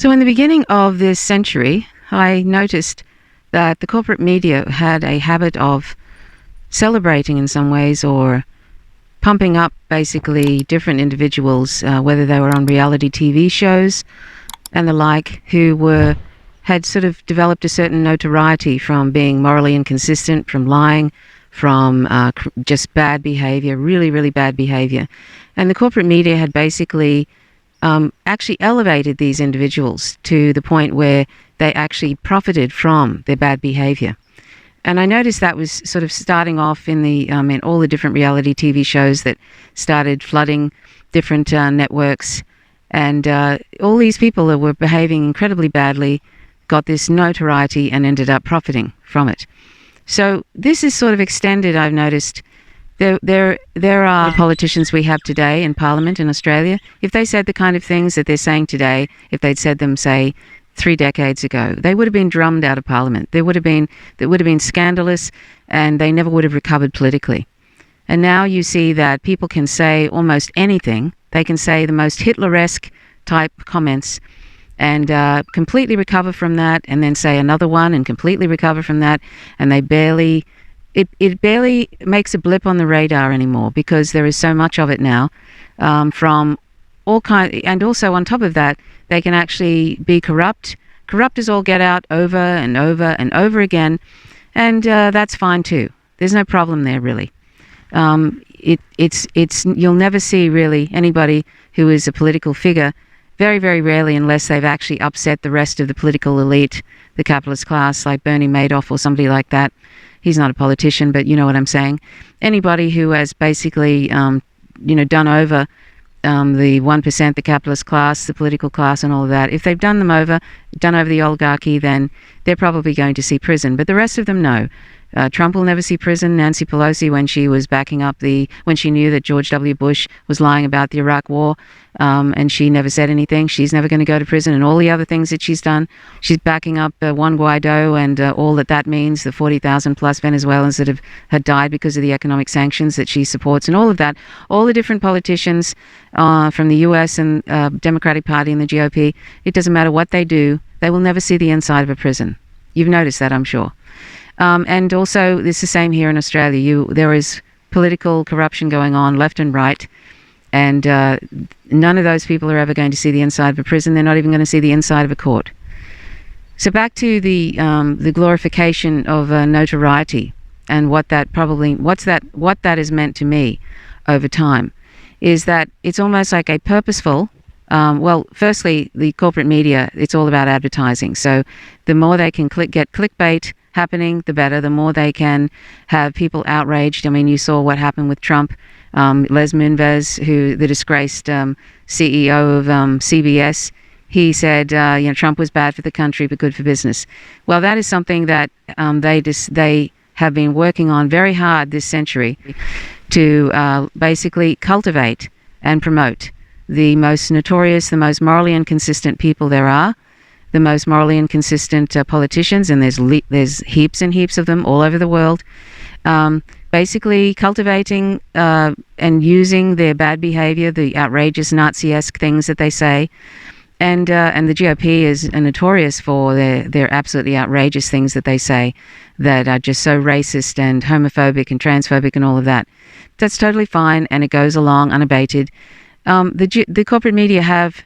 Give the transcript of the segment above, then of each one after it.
So in the beginning of this century, I noticed that the corporate media had a habit of celebrating in some ways, or pumping up basically different individuals, whether they were on reality TV shows and the like, who had sort of developed a certain notoriety from being morally inconsistent, from lying, from just bad behavior, really, really bad behavior. And the corporate media had basically actually elevated these individuals to the point where they actually profited from their bad behavior. And I noticed that was sort of starting off in all the different reality TV shows that started flooding different networks. And all these people that were behaving incredibly badly got this notoriety and ended up profiting from it. So this is sort of extended, I've noticed. There are politicians we have today in Parliament in Australia. If they said the kind of things that they're saying today, if they'd said them, say, 3 decades ago, they would have been drummed out of Parliament. That would have been scandalous, and they never would have recovered politically. And now you see that people can say almost anything. They can say the most Hitler-esque type comments and completely recover from that, and then say another one and completely recover from that, and they barely... It barely makes a blip on the radar anymore, because there is so much of it now, from all kinds. And also on top of that, they can actually be corrupt as all get out, over and over and over again, and that's fine too. There's no problem there, really. You'll never see really anybody who is a political figure, very, very rarely, unless they've actually upset the rest of the political elite, the capitalist class, like Bernie Madoff or somebody like that. He's not a politician, but you know what I'm saying. Anybody who has basically, done over the 1%, the capitalist class, the political class and all of that, if they've done over the oligarchy, then they're probably going to see prison. But the rest of them, no. Trump will never see prison. Nancy Pelosi, when she was backing up when she knew that George W. Bush was lying about the Iraq War, and she never said anything, she's never going to go to prison. And all the other things that she's done, she's backing up Juan Guaido and all that means, the 40,000 plus Venezuelans that had died because of the economic sanctions that she supports, and all of that. All the different politicians from the US and Democratic Party and the GOP, it doesn't matter what they do, they will never see the inside of a prison. You've noticed that, I'm sure. And also, it's the same here in Australia. There is political corruption going on left and right, and none of those people are ever going to see the inside of a prison. They're not even going to see the inside of a court. So back to the glorification of notoriety and what that has meant to me over time, is that it's almost like a purposeful. Firstly, the corporate media, it's all about advertising. So the more they can get clickbait happening, the better. The more they can have people outraged. I mean, you saw what happened with Trump. Les Moonves, the disgraced CEO of CBS, he said, Trump was bad for the country but good for business. Well, that is something that they have been working on very hard this century to basically cultivate and promote the most notorious, the most morally inconsistent people there are, the most morally inconsistent politicians, and there's heaps and heaps of them all over the world, basically cultivating and using their bad behavior, the outrageous Nazi-esque things that they say, and the GOP is notorious for their absolutely outrageous things that they say that are just so racist and homophobic and transphobic and all of that. That's totally fine, and it goes along unabated. The corporate media have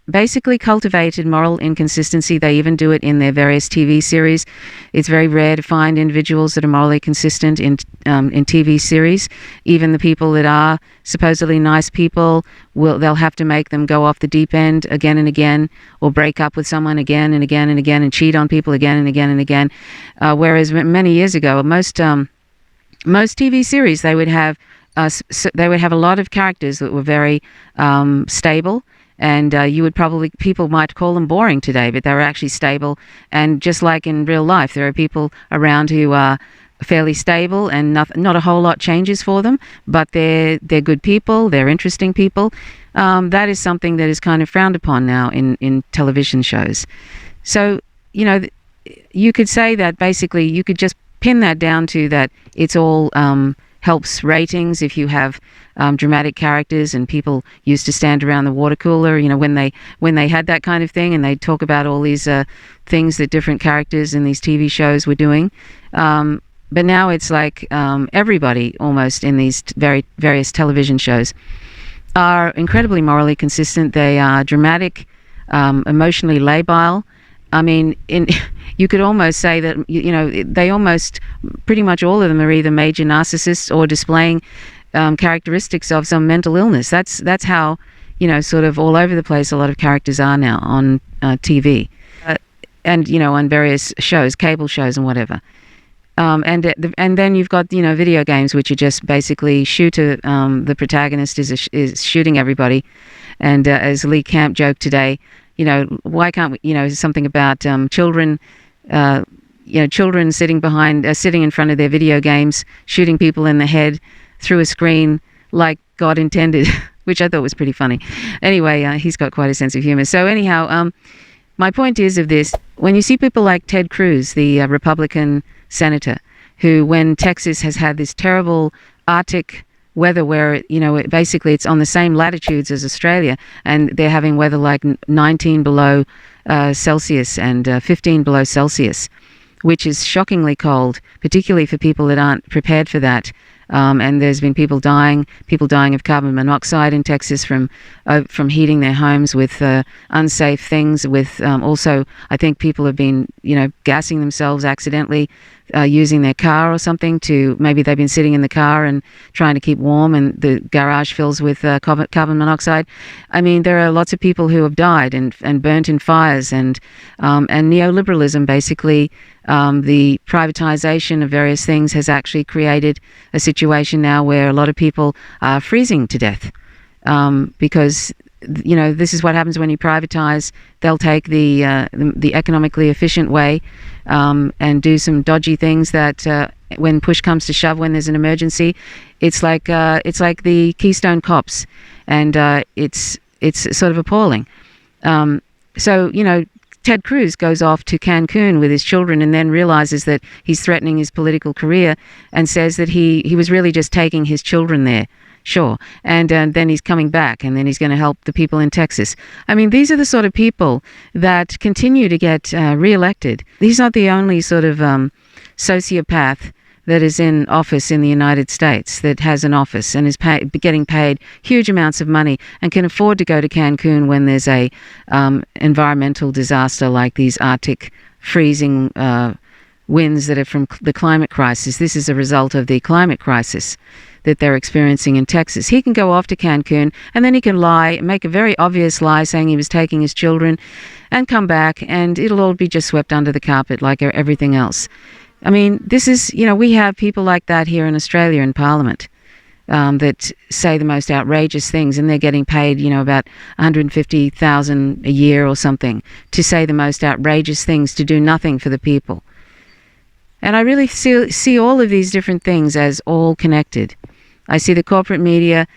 basically cultivated moral inconsistency. They even do it in their various TV series. It's very rare to find individuals that are morally consistent in TV series. Even the people that are supposedly nice people, they'll have to make them go off the deep end again and again, or break up with someone again and again and again, and cheat on people again and again and again. Whereas many years ago, most TV series, they would have a lot of characters that were very stable, and people might call them boring today, but they were actually stable. And just like in real life, there are people around who are fairly stable and not a whole lot changes for them, but they're good people, they're interesting people. That is something that is kind of frowned upon now in television shows. So, you could say that basically you could just pin that down to that it's all helps ratings if you have dramatic characters, and people used to stand around the water cooler, when they had that kind of thing, and they'd talk about all these things that different characters in these TV shows were doing. But now it's like everybody almost in these various television shows are incredibly morally consistent. They are dramatic, emotionally labile. I mean, you could almost say that, they almost, pretty much all of them are either major narcissists or displaying characteristics of some mental illness. That's how, sort of all over the place a lot of characters are now on TV. And, on various shows, cable shows and whatever. And then you've got, video games, which are just basically shooter. The protagonist is shooting everybody. And as Lee Camp joked today, why can't we, something about children, children sitting in front of their video games, shooting people in the head through a screen like God intended, which I thought was pretty funny. Anyway, he's got quite a sense of humor. So anyhow, my point is of this, when you see people like Ted Cruz, the Republican senator, who, when Texas has had this terrible Arctic weather where, basically it's on the same latitudes as Australia, and they're having weather like 19 below Celsius and 15 below Celsius, which is shockingly cold, particularly for people that aren't prepared for that. And there's been people dying of carbon monoxide in Texas from heating their homes with unsafe things. With also, I think people have been, gassing themselves accidentally, using their car or something maybe they've been sitting in the car and trying to keep warm, and the garage fills with carbon monoxide. I mean, there are lots of people who have died and burnt in fires, and neoliberalism, basically, the privatization of various things has actually created a situation now where a lot of people are freezing to death, because this is what happens when you privatize. They'll take the economically efficient way and do some dodgy things that when push comes to shove, when there's an emergency, it's like the Keystone Cops, and it's sort of appalling. So Ted Cruz goes off to Cancun with his children and then realizes that he's threatening his political career, and says that he was really just taking his children there. Sure. And then he's coming back, and then he's going to help the people in Texas. I mean, these are the sort of people that continue to get reelected. He's not the only sort of sociopath that is in office in the United States, that has an office and is getting paid huge amounts of money and can afford to go to Cancun when there's a environmental disaster like these Arctic freezing winds that are from the climate crisis. This is a result of the climate crisis that they're experiencing in Texas. He can go off to Cancun, and then he can lie, make a very obvious lie saying he was taking his children, and come back, and it'll all be just swept under the carpet like everything else. I mean, this is, we have people like that here in Australia in Parliament that say the most outrageous things, and they're getting paid, about $150,000 a year or something to say the most outrageous things, to do nothing for the people. And I really see all of these different things as all connected. I see the corporate media,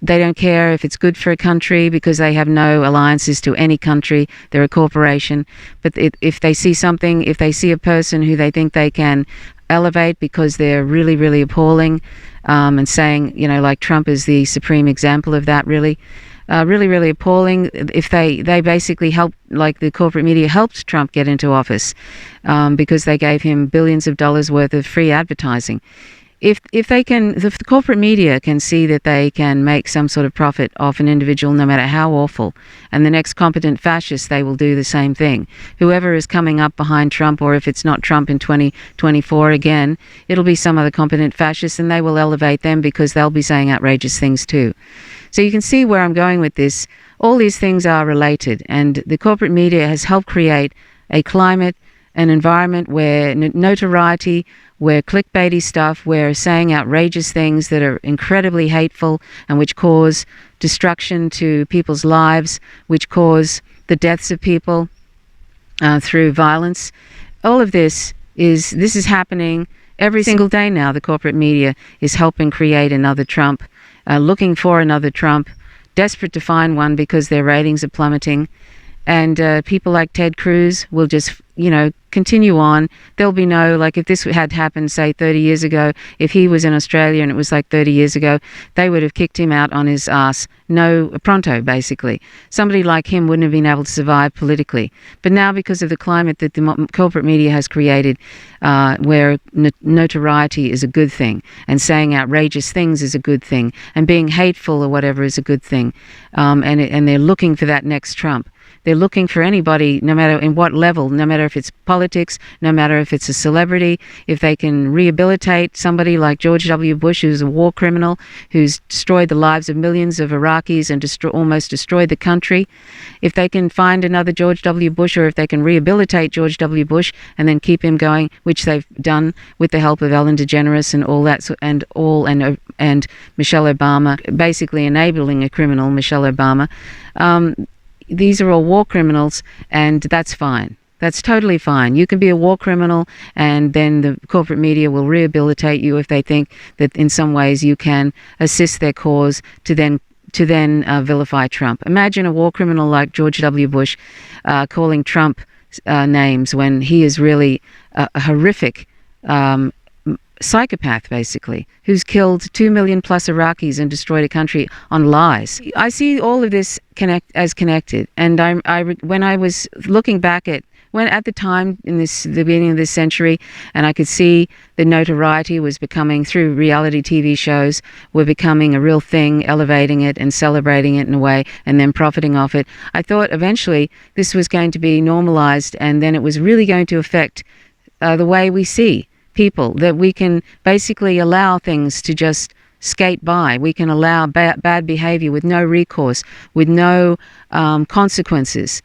they don't care if it's good for a country because they have no alliances to any country. They're a corporation. But if they see something, if they see a person who they think they can elevate because they're really, really appalling, and saying, like Trump is the supreme example of that, really, really appalling. If they basically helped, like the corporate media helped Trump get into office because they gave him billions of dollars worth of free advertising. If the corporate media can see that they can make some sort of profit off an individual, no matter how awful, and the next competent fascist, they will do the same thing. Whoever is coming up behind Trump, or if it's not Trump in 2024 again, it'll be some other competent fascist, and they will elevate them because they'll be saying outrageous things too. So you can see where I'm going with this. All these things are related, and the corporate media has helped create a climate, an environment where notoriety, where clickbaity stuff, where saying outrageous things that are incredibly hateful and which cause destruction to people's lives, which cause the deaths of people through violence. All of this is happening every single day now. The corporate media is helping create another Trump, looking for another Trump, desperate to find one because their ratings are plummeting. And people like Ted Cruz will just, continue on. There'll be no, like, if this had happened, say, 30 years ago, if he was in Australia and it was like 30 years ago, they would have kicked him out on his ass. No, pronto, basically. Somebody like him wouldn't have been able to survive politically. But now, because of the climate that the corporate media has created, where notoriety is a good thing, and saying outrageous things is a good thing, and being hateful or whatever is a good thing, and they're looking for that next Trump. They're looking for anybody, no matter in what level, no matter if it's politics, no matter if it's a celebrity, if they can rehabilitate somebody like George W. Bush, who's a war criminal, who's destroyed the lives of millions of Iraqis and almost destroyed the country. If they can find another George W. Bush, or if they can rehabilitate George W. Bush and then keep him going, which they've done with the help of Ellen DeGeneres and all that, and Michelle Obama, basically enabling a criminal, Michelle Obama. These are all war criminals, and that's fine. That's totally fine. You can be a war criminal, and then the corporate media will rehabilitate you if they think that in some ways you can assist their cause to then vilify Trump. Imagine a war criminal like George W. Bush calling Trump names when he is really a horrific psychopath, basically, who's killed 2 million plus Iraqis and destroyed a country on lies. I see all of this as connected, and when I was looking back at the time in the beginning of this century, and I could see the notoriety was becoming, through reality TV shows, were becoming a real thing, elevating it and celebrating it in a way, and then profiting off it. I thought eventually this was going to be normalized, and then it was really going to affect the way we see people, that we can basically allow things to just skate by. We can allow bad behavior with no recourse, with no consequences.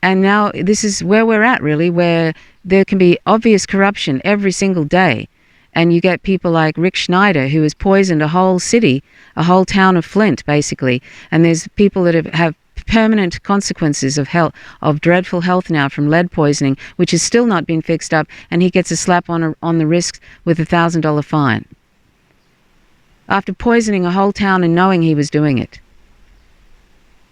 And now this is where we're at, really, where there can be obvious corruption every single day. And you get people like Rick Schneider, who has poisoned a whole city, a whole town of Flint, basically. And there's people that have permanent consequences of dreadful health now from lead poisoning, which has still not been fixed up, and he gets a slap on the wrist with a $1,000 fine after poisoning a whole town and knowing he was doing it.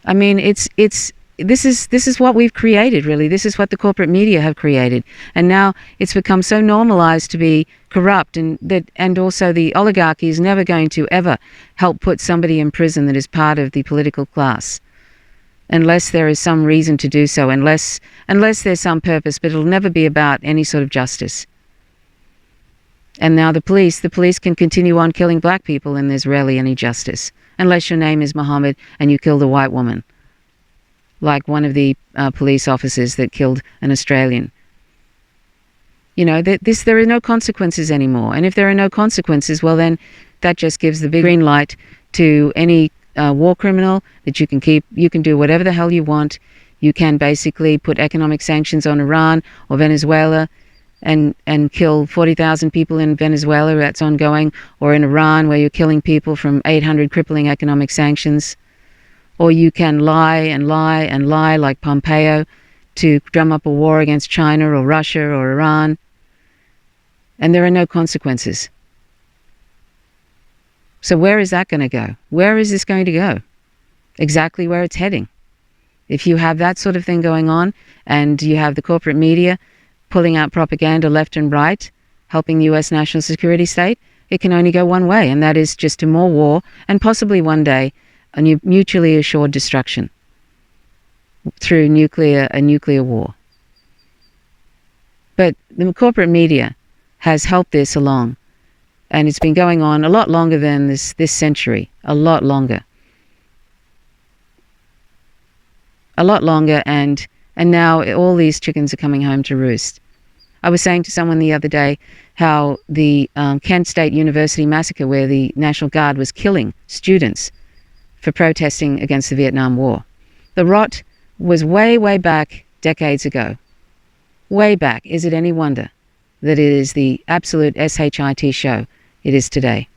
I mean, this is what we've created, really. This is what the corporate media have created, and now it's become so normalized to be corrupt, and also the oligarchy is never going to ever help put somebody in prison that is part of the political class, unless there is some reason to do so, unless there's some purpose, but it'll never be about any sort of justice. And now the police can continue on killing black people, and there's rarely any justice, unless your name is Muhammad and you killed a white woman, like one of the police officers that killed an Australian. There are no consequences anymore. And if there are no consequences, well, then that just gives the big green light to any war criminal that you can do whatever the hell you want. You can basically put economic sanctions on Iran or Venezuela and kill 40,000 people in Venezuela, that's ongoing, or in Iran where you're killing people from 800 crippling economic sanctions. Or you can lie and lie and lie like Pompeo to drum up a war against China or Russia or Iran. And there are no consequences. So where is that going to go? Where is this going to go? Exactly where it's heading. If you have that sort of thing going on, and you have the corporate media pulling out propaganda left and right, helping the US national security state, it can only go one way, and that is just to more war, and possibly one day a mutually assured destruction through a nuclear war. But the corporate media has helped this along, and it's been going on a lot longer than this century, a lot longer, and now all these chickens are coming home to roost. I was saying to someone the other day how the Kent State University massacre, where the National Guard was killing students for protesting against the Vietnam War. The rot was way, way back, decades ago. Way back. Is it any wonder that it is the absolute SHIT show it is today?